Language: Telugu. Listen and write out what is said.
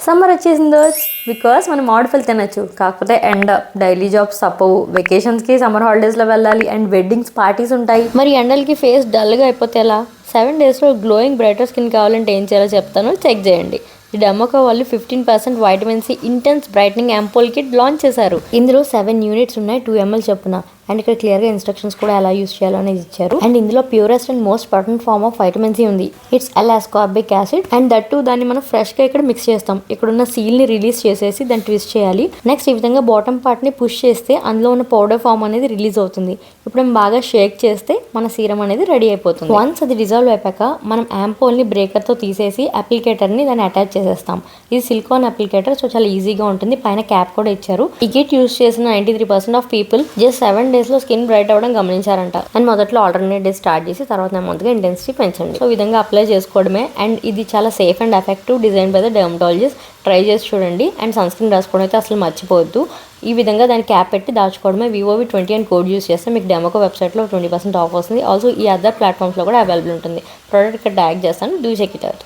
సమ్మర్ వచ్చేసిందో బికాస్ మనం మామిడిపళ్ళు తినచ్చు. కాకపోతే ఎండ, డైలీ జాబ్స్ తప్పవు, వెకేషన్స్కి సమ్మర్ హాలిడేస్లో వెళ్ళాలి అండ్ వెడ్డింగ్స్ పార్టీస్ ఉంటాయి. మరి ఎండలకి ఫేస్ డల్గా అయిపోతే ఎలా? 7 డేస్లో గ్లోయింగ్ బ్రైటర్ స్కిన్ కావాలంటే ఏం చేయాలో చెప్తాను, చెక్ చేయండి. ఈ డెమోకా వాళ్ళు 15% vitamin C intense brightening ampoule kit launch చేశారు. ఇందులో 7 యూనిట్స్ ఉన్నాయి, 2 ml చొప్పున. అండ్ ఇక్కడ క్లియర్గా ఇన్స్ట్రక్షన్స్ కూడా ఎలా యూస్ చేయాలో అనేది ఇచ్చారు. అండ్ ఇందులో purest and most potent form of vitamin C ఉంది. It's L-ascorbic acid. And that దాన్ని మనం ఫ్రెష్గా ఇక్కడ మిక్స్ చేస్తాం. ఇక్కడ ఉన్న సీల్ని రిలీజ్ చేసేసి దాన్ని ట్విస్ట్ చేయాలి. నెక్స్ట్ ఈ విధంగా బాటమ్ పార్ట్ని పుష్ చేస్తే అందులో ఉన్న పౌడర్ ఫామ్ అనేది రిలీజ్ అవుతుంది. ఇప్పుడు మనం బాగా షేక్ చేస్తే మన సీరం అనేది రెడీ అయిపోతుంది. వన్స్ అది డిజాల్వ్ అయిపోయాక మనం యాంపోల్ని బ్రేకర్తో తీసేసి అప్లికేటర్ని దాన్ని అటాచ్ చేసేస్తాం. ఇది సిలికాన్ అప్లికేటర్, సో చాలా ఈజీగా ఉంటుంది. పైన క్యాప్ కూడా ఇచ్చారు. ఈ కిట్ యూస్ చేసిన 93% ఆఫ్ పీపుల్ జస్ట్ 7 డేస్లో స్కిన్ బ్రైట్ అవ్వడం గమనించారంట. అండ్ మొదట్లో ఆల్టర్నేట్ డే స్టార్ట్ చేసి తర్వాత నెమ్మదిగా ఇంటెన్సిటీ పెంచండి. సో ఈ విధంగా అప్లై చేసుకోవడమే. అండ్ ఇది చాలా safe and effective, design by the dermatologist. Try చేసి చూడండి. అండ్ సన్ స్క్రీన్ రాసుకోవడం అయితే అసలు మర్చిపోవద్దు. ఈ విధంగా దాన్ని క్యాప్ పెట్టి దాచుకోవడమే. VOV20 అని కోడ్ యూస్ చేస్తే మీకు డెమోకో వెబ్సైట్లో 20% ఆఫ్ వస్తుంది. ఆల్సో ఈ అదర్ ప్లాట్ఫామ్స్లో కూడా అవైలబుల్ ఉంటుంది. ప్రోడక్ట్ ఇక్కడ ట్యాగ్ చేస్తాను, డూ చెక్ ఇట్ అవుట్.